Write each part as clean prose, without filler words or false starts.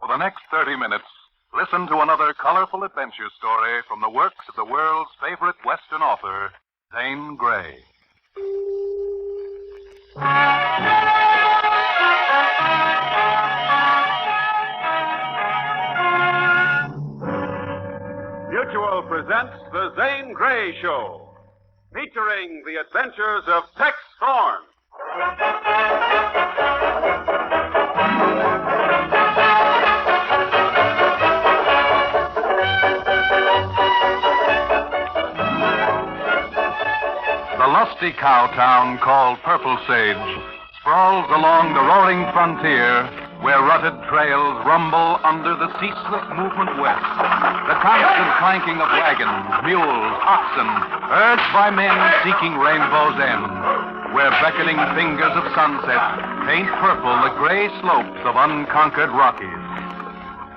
For the next 30 minutes, listen to another colorful adventure story from the works of the world's favorite Western author, Zane Grey. Mutual presents The Zane Grey Show, featuring the adventures of Tex Thorne. The lusty cow town called Purple Sage sprawls along the roaring frontier where rutted trails rumble under the ceaseless movement west. The constant clanking of wagons, mules, oxen, urged by men seeking rainbow's end, where beckoning fingers of sunset paint purple the gray slopes of unconquered Rockies.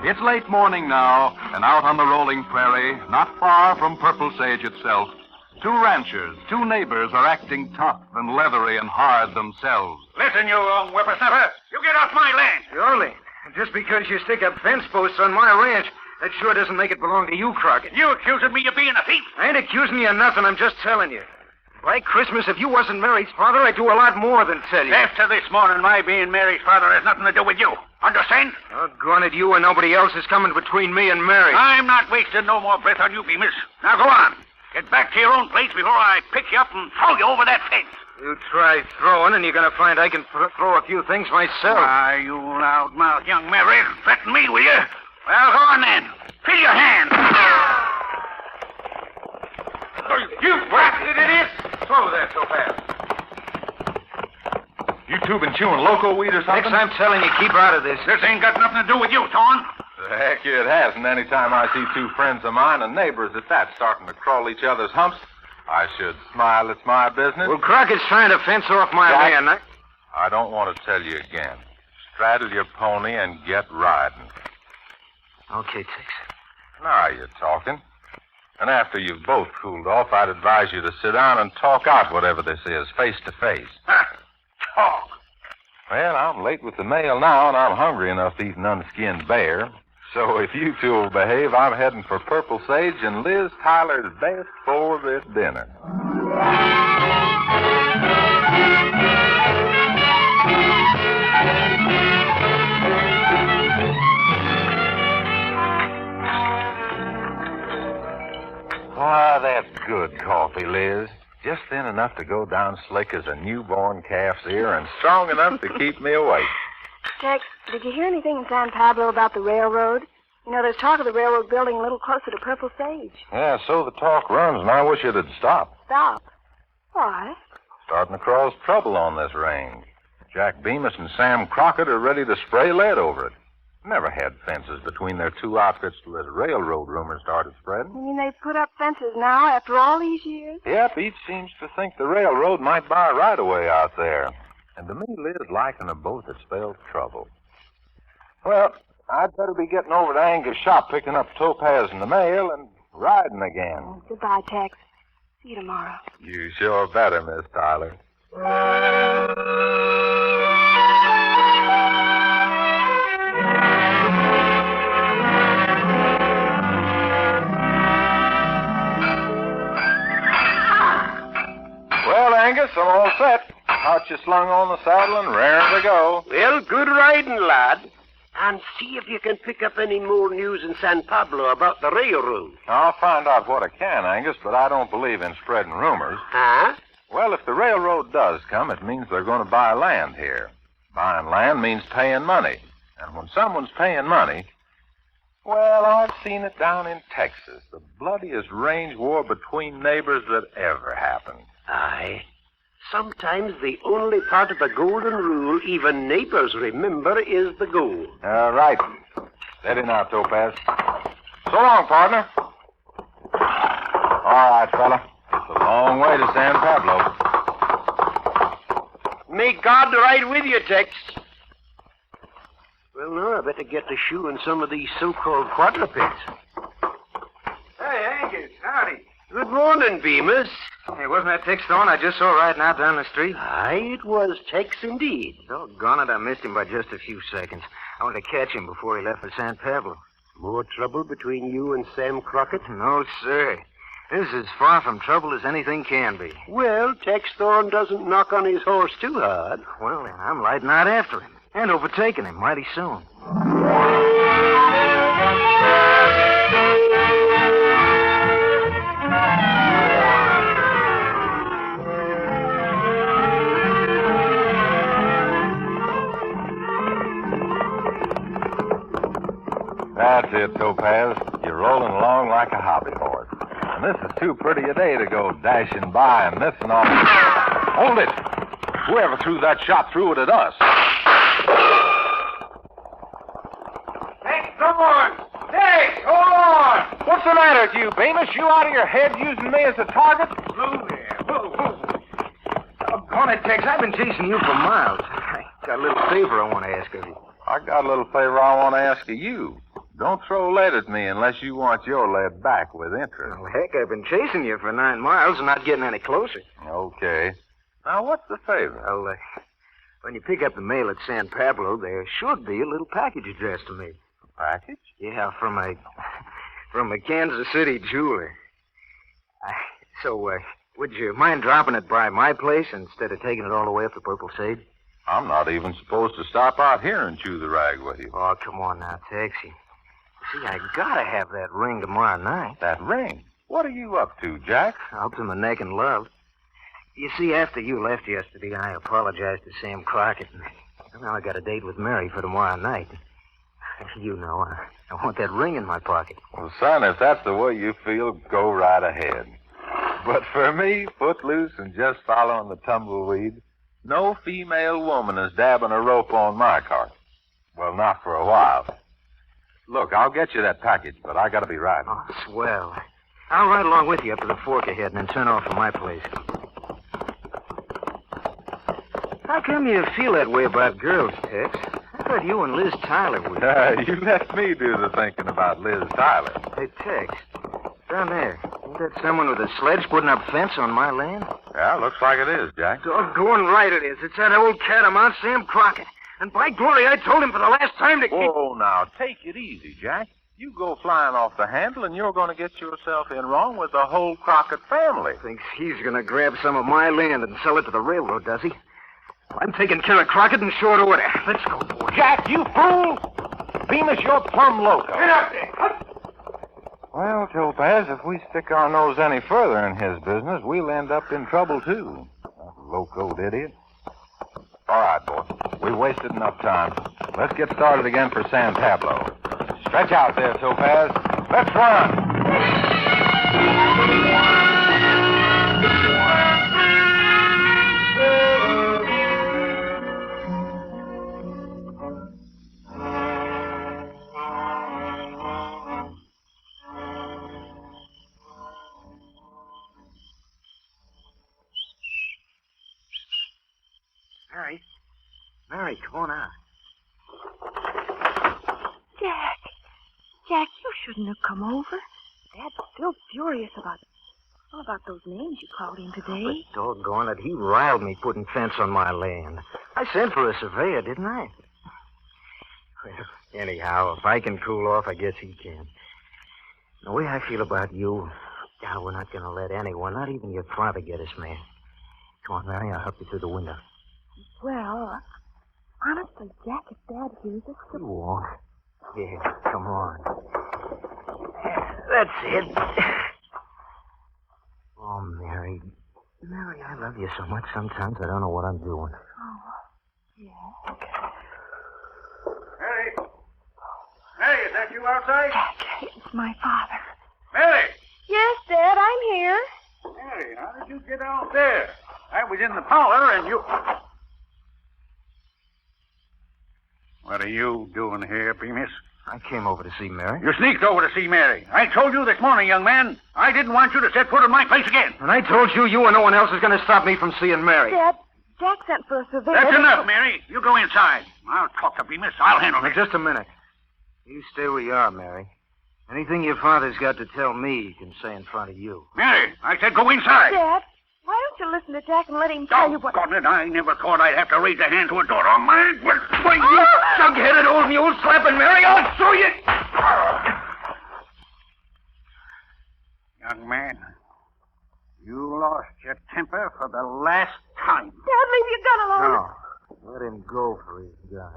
It's late morning now, and out on the rolling prairie, not far from Purple Sage itself, two ranchers, two neighbors are acting tough and leathery and hard themselves. Listen, you whippersnapper. You get off my land. Surely. Just because you stick up fence posts on my ranch, that sure doesn't make it belong to you, Crockett. You accusing me of being a thief? I ain't accusing you of nothing. I'm just telling you. By Christmas, if you wasn't Mary's father, I'd do a lot more than tell you. After this morning, my being Mary's father has nothing to do with you. Understand? Doggone it, you and nobody else is coming between me and Mary. I'm not wasting no more breath on you, Bemis. Now go on. Get back to your own place before I pick you up and throw you over that fence. You try throwing, and you're going to find I can throw a few things myself. Why, you loudmouth young maverick, threaten me, will you? Well, go on then. Fill your hand. You blasted it is! Slow there so fast. You two been chewing loco weed or something? Next, I'm telling you, keep out of this. This ain't got nothing to do with you, Thorne. Heck, it hasn't. Any time I see two friends of mine and neighbors at that starting to crawl each other's humps, I should smile. It's my business. Well, Crockett's trying to fence off my land. I don't want to tell you again. Straddle your pony and get riding. Okay, Tex. Now you're talking. And after you've both cooled off, I'd advise you to sit down and talk out whatever this is, face to face. Talk. Well, I'm late with the mail now, and I'm hungry enough to eat an unskinned bear. So if you two will behave, I'm heading for Purple Sage and Liz Tyler's best for this dinner. Ah, that's good coffee, Liz. Just thin enough to go down slick as a newborn calf's ear and strong enough to keep me awake. Tex, did you hear anything in San Pablo about the railroad? You know, there's talk of the railroad building a little closer to Purple Sage. Yeah, so the talk runs, and I wish it'd stop. Stop? Why? Starting to cause trouble on this range. Jack Bemis and Sam Crockett are ready to spray lead over it. Never had fences between their two outfits till this railroad rumor started spreading. You mean they put up fences now after all these years? Yep, each seems to think the railroad might buy right away out there. And to me, Liz liking them both had spelled trouble. Well, I'd better be getting over to Angus' shop, picking up Topaz in the mail, and riding again. Oh, goodbye, Tex. See you tomorrow. You sure better, Miss Tyler. Well, Angus, I'm all set. Got you slung on the saddle and raring to go. Well, good riding, lad. And see if you can pick up any more news in San Pablo about the railroad. I'll find out what I can, Angus, but I don't believe in spreading rumors. Huh? Well, if the railroad does come, it means they're going to buy land here. Buying land means paying money. And when someone's paying money, well, I've seen it down in Texas. The bloodiest range war between neighbors that ever happened. Aye. Sometimes the only part of the golden rule even neighbors remember is the goal. Right. Steady now, Topaz. So long, partner. All right, fella. It's a long way to San Pablo. May God ride with you, Tex. Well, now, I better get to shoeing some of these so-called quadrupeds. Hey, Angus, howdy. Good morning, Bemis. Hey, wasn't that Tex Thorne I just saw riding out down the street? Aye, it was Tex indeed. Doggone it, I missed him by just a few seconds. I wanted to catch him before he left for San Pablo. More trouble between you and Sam Crockett? No, sir. This is as far from trouble as anything can be. Well, Tex Thorne doesn't knock on his horse too hard. Well, then I'm lighting out after him and overtaking him mighty soon. That's it, Topaz. You're rolling along like a hobby horse. And this is too pretty a day to go dashing by and missing all. Hold it! Whoever threw that shot threw it at us. Tex Thorne! Tex Thorne! What's the matter with you, Bemis? You out of your head using me as a target? Move there. Move. Doggone it, Tex. I've been chasing you for miles. I got a little favor I want to ask of you. I got a little favor I want to ask of you. Don't throw lead at me unless you want your lead back with interest. Well, heck, I've been chasing you for 9 miles and not getting any closer. Okay. Now, what's the favor? Well, when you pick up the mail at San Pablo, there should be a little package addressed to me. A package? Yeah, from a Kansas City jeweler. Would you mind dropping it by my place instead of taking it all the way up to Purple Sage? I'm not even supposed to stop out here and chew the rag with you. Oh, come on now, Tex. See, I gotta have that ring tomorrow night. That ring? What are you up to, Jack? Up to my neck in love. You see, after you left yesterday, I apologized to Sam Crockett. And now I got a date with Mary for tomorrow night. You know, I want that ring in my pocket. Well, son, if that's the way you feel, go right ahead. But for me, footloose and just following the tumbleweed, no female woman is dabbing a rope on my cart. Well, not for a while. Look, I'll get you that package, but I gotta be riding. Oh, swell. I'll ride along with you up to the fork ahead and then turn off from my place. How come you feel that way about girls, Tex? I thought you and Liz Tyler would. You let me do the thinking about Liz Tyler. Hey, Tex, down there, ain't that someone with a sledge putting up fence on my land? Yeah, looks like it is, Jack. Doggone right it is. It's that old catamount, Sam Crockett. And by glory, I told him for the last time to keep... Whoa, now, take it easy, Jack. You go flying off the handle, and you're going to get yourself in wrong with the whole Crockett family. Thinks he's going to grab some of my land and sell it to the railroad, does he? I'm taking care of Crockett in short order. Let's go, boy. Jack, you fool! Bemis, you're plumb loco. Get up there. Well, Topaz, if we stick our nose any further in his business, we'll end up in trouble, too. That locoed idiot. All right, boy. We wasted enough time. Let's get started again for San Pablo. Stretch out there, Topaz. Let's run. Mary, come on out. Jack, you shouldn't have come over. Dad's still furious about those names you called in today. But doggone it, he riled me putting fence on my land. I sent for a surveyor, didn't I? Well, anyhow, if I can cool off, I guess he can. The way I feel about you, we're not going to let anyone, not even your father, get us, man. Come on, Mary, I'll help you through the window. Well, honestly, Jack, if Dad hears us... You won't. Yeah, come on. That's it. Oh, Mary. Mary, I love you so much sometimes I don't know what I'm doing. Oh, yeah. Mary! Mary, is that you outside? Jack, it's my father. Mary! Yes, Dad, I'm here. Mary, how did you get out there? I was in the parlor and you... What are you doing here, Bemis? I came over to see Mary. You sneaked over to see Mary. I told you this morning, young man, I didn't want you to set foot in my place again. And I told you and no one else is going to stop me from seeing Mary. Dad, Jack sent for a surveyor. That's enough, Mary. You go inside. I'll talk to Bemis. I'll handle Now, it. just a minute. You stay where you are, Mary. Anything your father's got to tell me, he can say in front of you. Mary, I said go inside. Dad, to listen to Jack and let him tell you what... Doggone it, I never thought I'd have to raise a hand to a daughter of mine. Why, you jug-headed old mule slapping Mary, I'll show you. Young man, you lost your temper for the last time. Dad, leave your gun alone. No, let him go for his gun.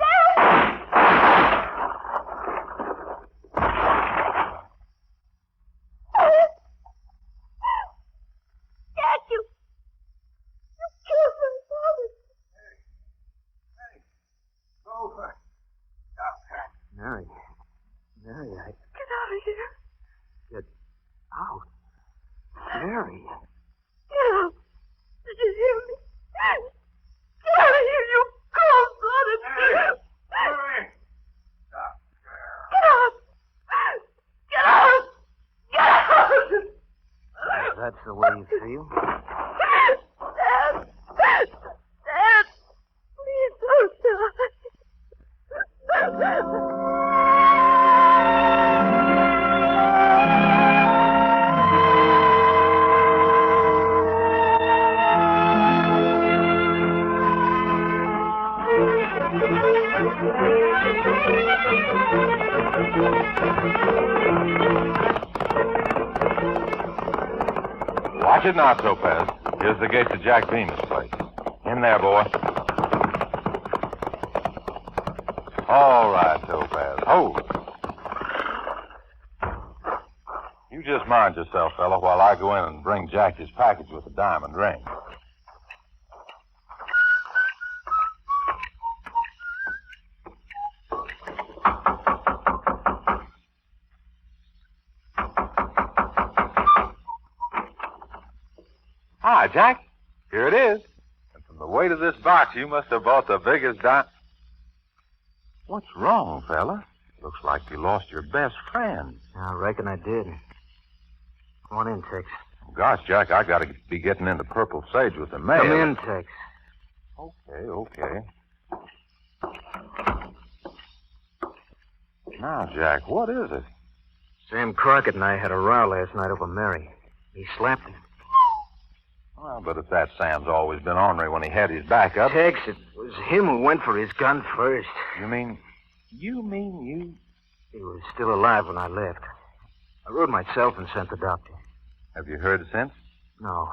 Dad, you killed my father. Over. Mary, Get out of here. Get out. Mary. Get out. Did you hear me? Get out of here, you cold-blooded thief. Get out. Get out. Get out. That's the way you feel? Dad. Dad. Please don't die. Watch it now, Topaz. Here's the gate to Jack Bemis' place. In there, boy. All right, Topaz. Hold. You just mind yourself, fella, while I go in and bring Jack his package with the diamond ring. Hi, Jack. Here it is. And from the weight of this box, you must have bought the biggest What's wrong, fella? Looks like you lost your best friend. I reckon I did. Come on in, Tex. Gosh, Jack, I gotta be getting into Purple Sage with the mail. Come in, Tex. Okay. Now, Jack, what is it? Sam Crockett and I had a row last night over Mary. He slapped her. Well, but if that Sam's always been ornery when he had his back up... Tex, it was him who went for his gun first. You mean you... He was still alive when I left. I rode myself and sent the doctor. Have you heard since? No.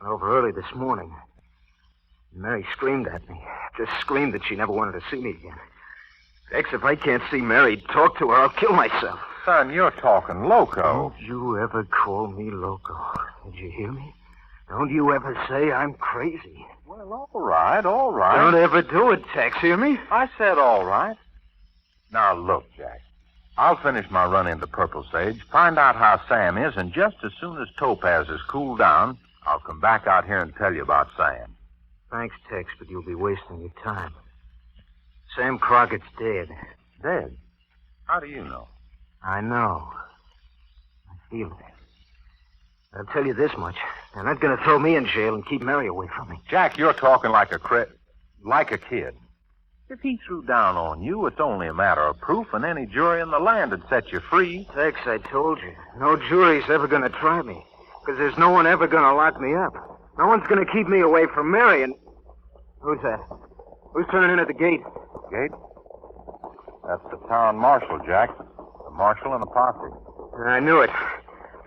Went over early this morning. Mary screamed at me. Just screamed that she never wanted to see me again. Tex, if I can't see Mary, talk to her, I'll kill myself. Son, you're talking loco. Don't you ever call me loco. Did you hear me? Don't you ever say I'm crazy. Well, all right. Don't ever do it, Tex, hear me? I said all right. Now, look, Jack. I'll finish my run into Purple Sage, find out how Sam is, and just as soon as Topaz has cooled down, I'll come back out here and tell you about Sam. Thanks, Tex, but you'll be wasting your time. Sam Crockett's dead. Dead? How do you know? I know. I feel it. I'll tell you this much. They're not going to throw me in jail and keep Mary away from me. Jack, you're talking like a kid. If he threw down on you, it's only a matter of proof, and any jury in the land would set you free. Tex, I told you. No jury's ever going to try me. Because there's no one ever going to lock me up. No one's going to keep me away from Mary, and... Who's that? Who's turning in at the gate? Gate? That's the town marshal, Jack. The marshal and the posse. I knew it.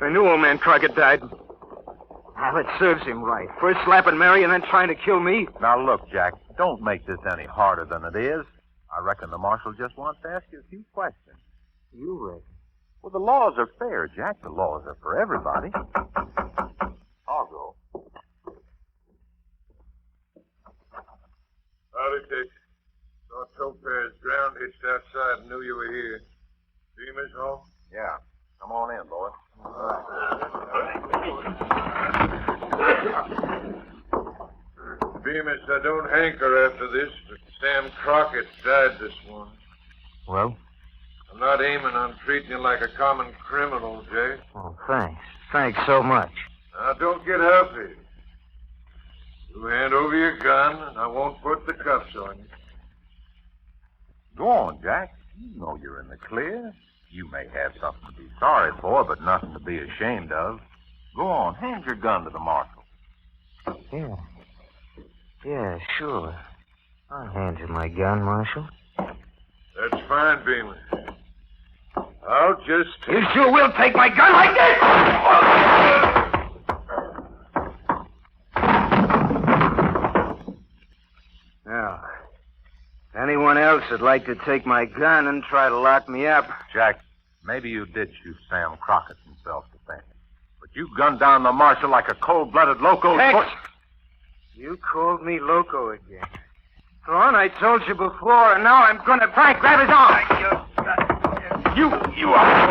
I knew old man Crockett died. Well, it serves him right. First slapping Mary and then trying to kill me. Now, look, Jack, don't make this any harder than it is. I reckon the marshal just wants to ask you a few questions. You reckon? Well, the laws are fair, Jack. The laws are for everybody. I'll go. Howdy, Tex. Saw Topaz ground hitched outside and knew you were here. Bemis home? Yeah. Come on in, boy. Bemis, I don't hanker after this, but Sam Crockett died this morning. Well? I'm not aiming on treating you like a common criminal, Jay. Oh, thanks. Thanks so much. Now, don't get huffy. You hand over your gun, and I won't put the cuffs on you. Go on, Jack. You know you're in the clear. You may have something to be sorry for, but nothing to be ashamed of. Go on, hand your gun to the marshal. Yeah. Yeah, sure. I'll hand you my gun, Marshal. That's fine, Beamer. I'll just... You sure will take my gun like this? Now, if anyone else would like to take my gun and try to lock me up... Jack, maybe you did shoot Sam Crockett in self-defense. But you gunned down the marshal like a cold-blooded loco. Tex! You called me loco again. Thorne, I told you before, and now I'm going to grab his arm. You are.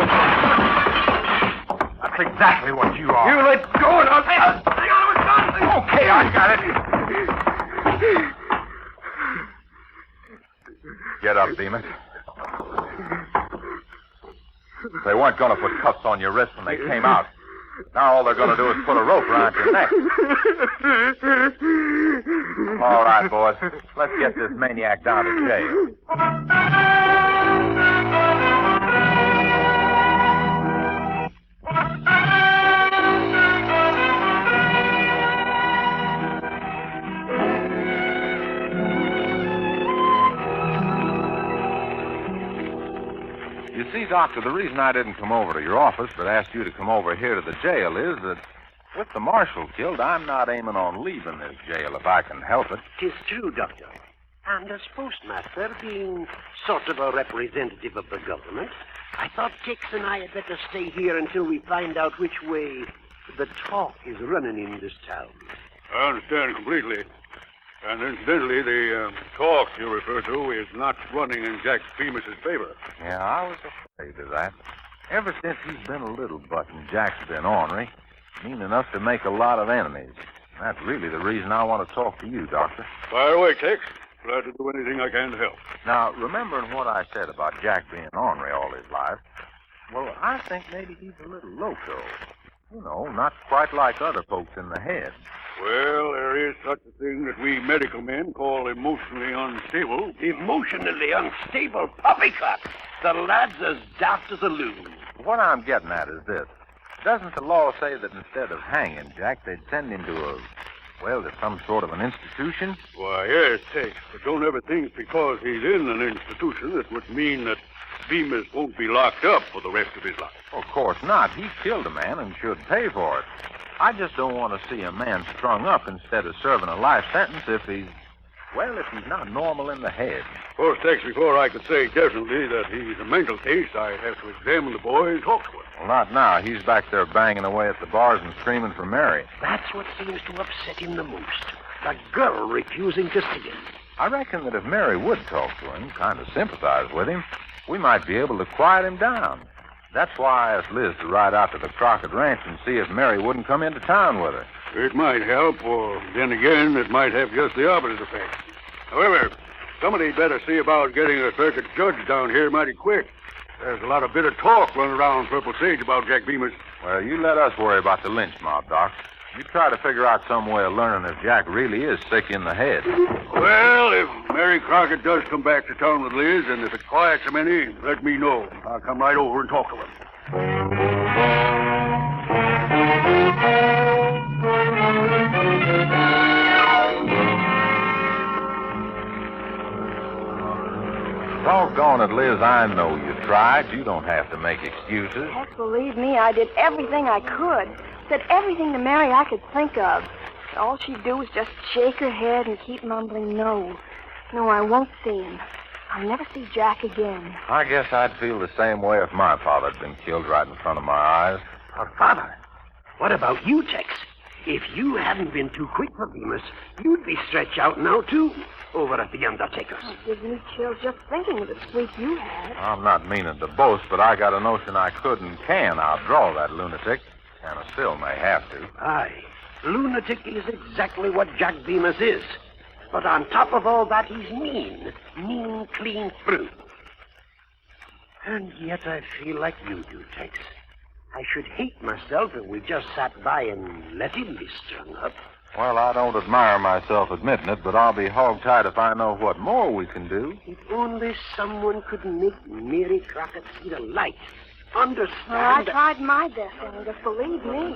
That's exactly what you are. You let go and I'll... Okay, I got it. Get up, Bemis. They weren't going to put cuffs on your wrist when they came out. Now all they're going to do is put a rope around your neck. All right, boys. Let's get this maniac down to jail. You see, Doctor, the reason I didn't come over to your office but asked you to come over here to the jail is that with the marshal killed, I'm not aiming on leaving this jail if I can help it. 'Tis true, Doctor. And as postmaster, being sort of a representative of the government, I thought Tex and I had better stay here until we find out which way the talk is running in this town. I understand completely. And incidentally, the talk you refer to is not running in Jack Bemis's favor. Yeah, I was afraid of that. Ever since he's been a little button, Jack's been ornery, mean enough to make a lot of enemies. That's really the reason I want to talk to you, Doctor. Fire away, Tex. Glad to do anything I can to help. Now, remembering what I said about Jack being ornery all his life, well, I think maybe he's a little loco. You know, not quite like other folks in the head. Well, there is such a thing that we medical men call emotionally unstable. Emotionally unstable poppycock. The lad's as daft as a loon. What I'm getting at is this. Doesn't the law say that instead of hanging Jack, they'd send him to some sort of an institution? Why, yes, Tex. But don't ever think because he's in an institution that would mean that Bemis won't be locked up for the rest of his life. Of course not. He killed a man and should pay for it. I just don't want to see a man strung up instead of serving a life sentence if he's not normal in the head. Of course, Tex, before I could say definitely that he's a mental case, I'd have to examine the boy and talk to him. Well, not now. He's back there banging away at the bars and screaming for Mary. That's what seems to upset him the most. The girl refusing to see him. I reckon that if Mary would talk to him, kind of sympathize with him, we might be able to quiet him down. That's why I asked Liz to ride out to the Crockett Ranch and see if Mary wouldn't come into town with her. It might help, or then again, it might have just the opposite effect. However, somebody'd better see about getting a circuit judge down here mighty quick. There's a lot of bitter talk running around Purple Sage about Jack Bemis. Well, you let us worry about the lynch mob, Doc. You try to figure out some way of learning if Jack really is sick in the head. Well, if Mary Crockett does come back to town with Liz, and if it quiets him any, let me know. I'll come right over and talk to him. Doggone it, Liz, I know you tried. You don't have to make excuses. Heck, believe me, I did everything I could. Said everything to Mary I could think of. All she'd do was just shake her head and keep mumbling, no. No, I won't see him. I'll never see Jack again. I guess I'd feel the same way if my father had been killed right in front of my eyes. Her father? What about you, Tex? If you hadn't been too quick for Bemis, you'd be stretched out now, too, over at the Undertaker's. It gives me chills just thinking of the squeak you had. I'm not meaning to boast, but I got a notion I could and can outdraw that lunatic. And I still may have to. Aye. Lunatic is exactly what Jack Bemis is. But on top of all that, he's mean. Mean clean through. And yet I feel like you do, Tex. I should hate myself if we just sat by and let him be strung up. Well, I don't admire myself admitting it, but I'll be hog-tied if I know what more we can do. If only someone could make Mary Crockett see the light understand. Well, I tried my best, Angus, believe me.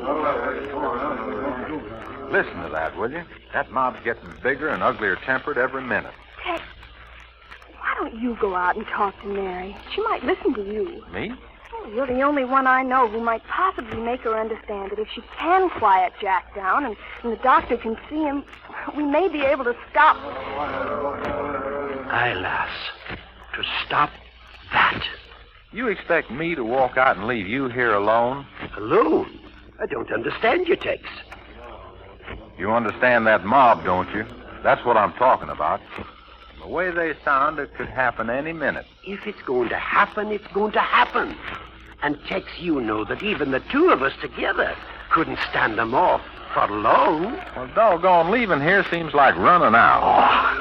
Listen to that, will you? That mob's getting bigger and uglier tempered every minute. Tex, why don't you go out and talk to Mary? She might listen to you. Me? Oh, you're the only one I know who might possibly make her understand that if she can quiet Jack down and the doctor can see him, we may be able to stop. Aye, lass. To stop that. You expect me to walk out and leave you here alone? Alone? I don't understand you, Tex. You understand that mob, don't you? That's what I'm talking about. The way they sound, it could happen any minute. If it's going to happen, it's going to happen. And Tex, you know that even the two of us together couldn't stand them off for long. Well, doggone, leaving here seems like running out.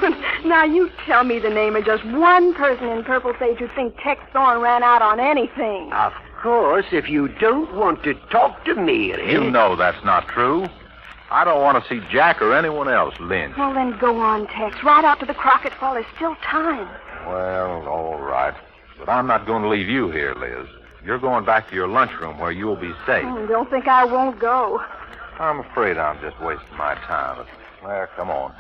Oh, now you tell me the name of just one person in Purple Sage who thinks Tex Thorne ran out on anything. Of course, if you don't want to talk to Mary... You know that's not true. I don't want to see Jack or anyone else lynched. Well, then go on, Tex. Right out to the Crockett Fall. There's still time. Well, all right. But I'm not going to leave you here, Liz. You're going back to your lunchroom where you'll be safe. Don't think I won't go. I'm afraid I'm just wasting my time. But, well, come on.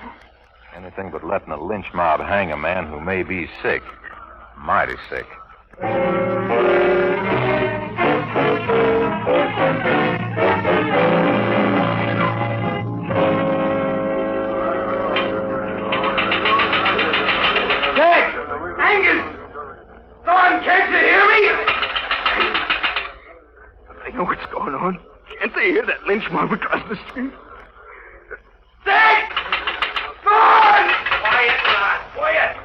Anything but letting a lynch mob hang a man who may be sick. Mighty sick. Thorne, can't you hear me? I know what's going on. Can't they hear that lynch mob across the street? Zane! Thorne! Quiet, lad, quiet.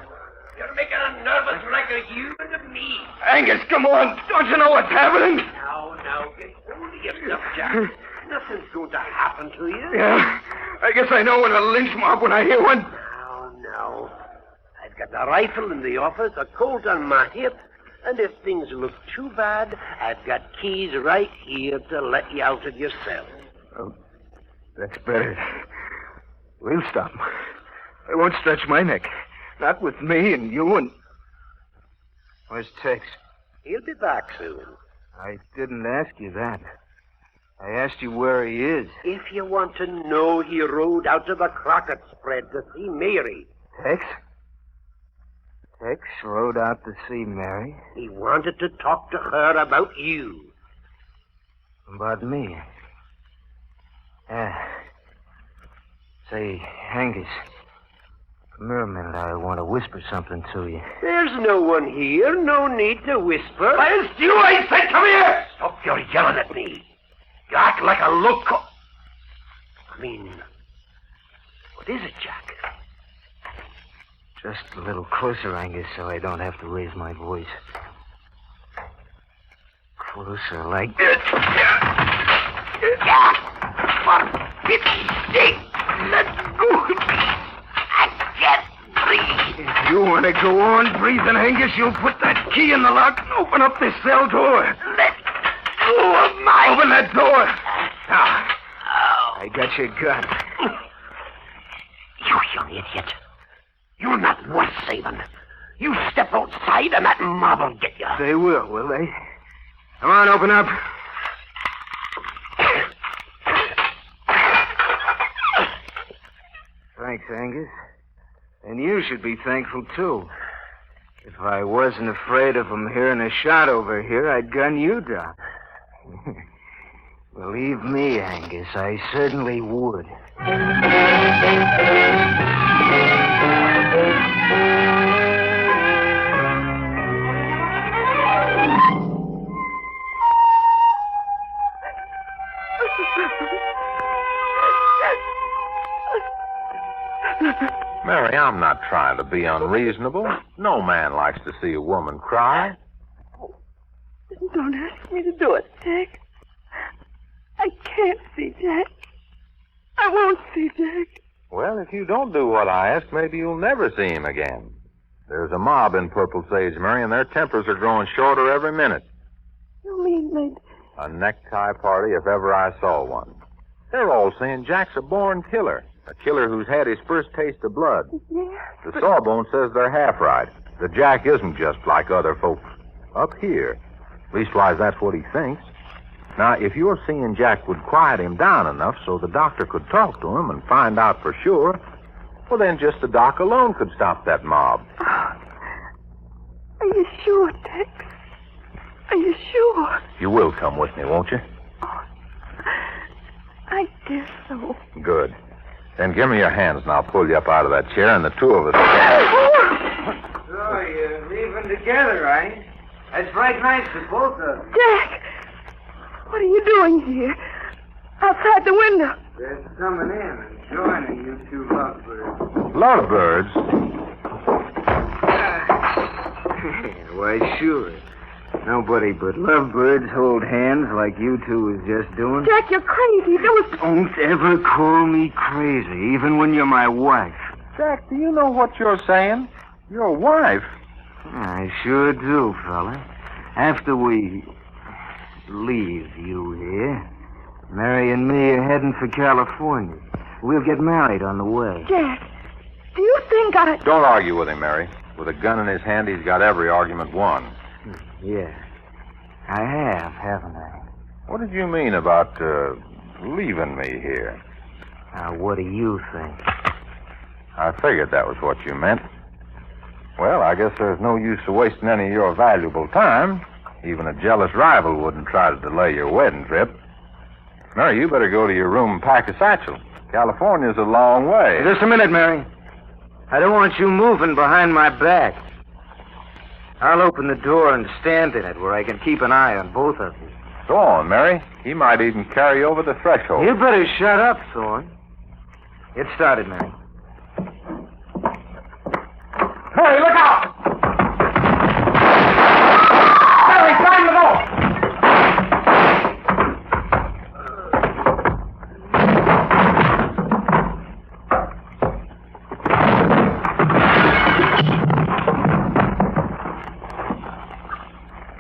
You're making a nervous wreck of you and of me. Angus, come on. Don't you know what's happening? Now, get hold of yourself, Jack. Nothing's going to happen to you. Yeah, I guess I know when a lynch mob when I hear one. Now. I've got a rifle in the office, a Colt on my hip, and if things look too bad, I've got keys right here to let you out of your cell. Oh, that's better. We'll stop. I won't stretch my neck. Not with me and you and... Where's Tex? He'll be back soon. I didn't ask you that. I asked you where he is. If you want to know, he rode out to the Crockett spread to see Mary. Tex? Tex rode out to see Mary? He wanted to talk to her about you. About me? Yeah. Say, Angus, come here a minute. I want to whisper something to you. There's no one here. No need to whisper. It's you, I said, come here! Stop your yelling at me. You act like a loco. I mean, what is it, Jack? Just a little closer, Angus, so I don't have to raise my voice. Closer, like this. For pity's sake, let go of me. I can't breathe. If you want to go on breathing, Angus, you'll put that key in the lock and open up this cell door. Let go of my... Open that door. Now, I got your gun. You young idiot. You're not worth saving. You step outside and that mob will get you. They will they? Come on, open up. Thanks, Angus. And you should be thankful, too. If I wasn't afraid of them hearing a shot over here, I'd gun you down. Believe me, Angus, I certainly would. Mary, I'm not trying to be unreasonable. No man likes to see a woman cry. Don't ask me to do it, Tex. I can't see Jack. I won't see Jack. Well, if you don't do what I ask, maybe you'll never see him again. There's a mob in Purple Sage, Mary, and their tempers are growing shorter every minute. You mean they'd... A necktie party if ever I saw one. They're all saying Jack's a born killer. A killer who's had his first taste of blood. Yes, The Sawbones says they're half right. That Jack isn't just like other folks. Up here. Leastwise, that's what he thinks. Now, if you're seeing Jack would quiet him down enough so the doctor could talk to him and find out for sure, well, then just the doc alone could stop that mob. Are you sure, Tex? Are you sure? You will come with me, won't you? Oh, I guess so. Good. Then give me your hands and I'll pull you up out of that chair and the two of us... So you're leaving together, eh? That's right nice for both of them. Jack! What are you doing here? Outside the window. They're coming in and joining you two lovebirds. Lovebirds? Why, sure. Nobody but lovebirds hold hands like you two was just doing. Jack, you're crazy. There was... Don't ever call me crazy, even when you're my wife. Jack, do you know what you're saying? Your wife? I sure do, fella. After we leave you here, Mary and me are heading for California. We'll get married on the way. Jack, do you think I... Don't argue with him, Mary. With a gun in his hand, he's got every argument won. Yeah. I have, haven't I? What did you mean about, leaving me here? Now, what do you think? I figured that was what you meant. Well, I guess there's no use of wasting any of your valuable time. Even a jealous rival wouldn't try to delay your wedding trip. Mary, you better go to your room and pack a satchel. California's a long way. Just a minute, Mary. I don't want you moving behind my back. I'll open the door and stand in it where I can keep an eye on both of you. Go on, Mary. He might even carry you over the threshold. You better shut up, Thorne. Get started, Mary. Mary, look out! Mary, climb the door!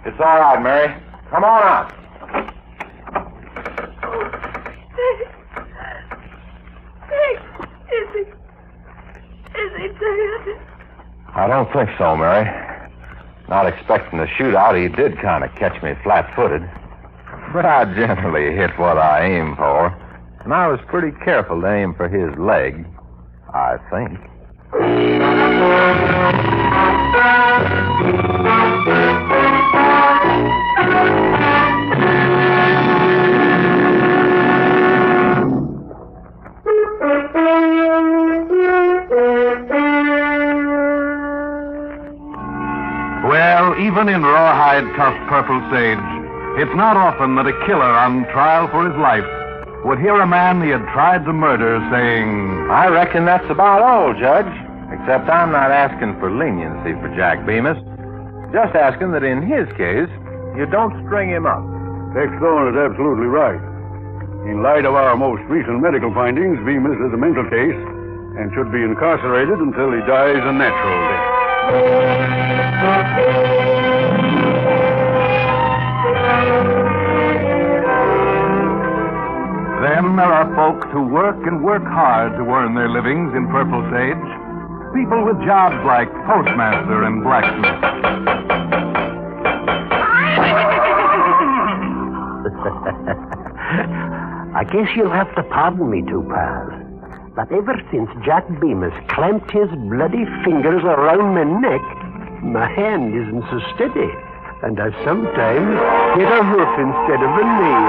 It's all right, Mary. Come on out. Is he dead? I don't think so, Mary. Not expecting the shootout, he did kind of catch me flat-footed. But I generally hit what I aim for. And I was pretty careful to aim for his leg, I think. Well, even in rawhide tough Purple Sage, it's not often that a killer on trial for his life would hear a man he had tried to murder saying, I reckon that's about all, Judge. Except I'm not asking for leniency for Jack Bemis. Just asking that in his case, you don't string him up. Tex Thorne is absolutely right. In light of our most recent medical findings, Bemis is a mental case and should be incarcerated until he dies a natural death. Then there are folks who work and work hard to earn their livings in Purple Sage. People with jobs like postmaster and blacksmith. I guess you'll have to pardon me, two pals. But ever since Jack Bemis clamped his bloody fingers around my neck, my hand isn't so steady. And I sometimes hit a hoof instead of a nail.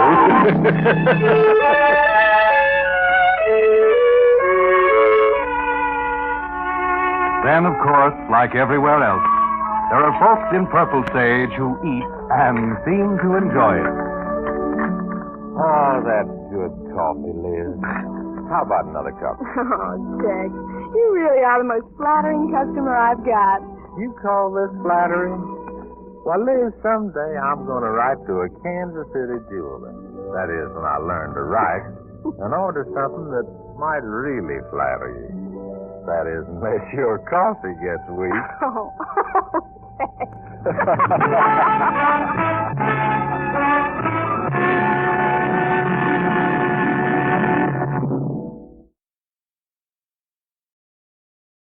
Then, of course, like everywhere else, there are folks in Purple Sage who eat and seem to enjoy it. Oh, that's good coffee, Liz. How about another cup? Oh, Tex, you really are the most flattering customer I've got. You call this flattering? Well, Liz, someday I'm going to write to a Kansas City jeweler. That is, when I learn to write, and order something that might really flatter you. That is, unless your coffee gets weak. Oh, Tex.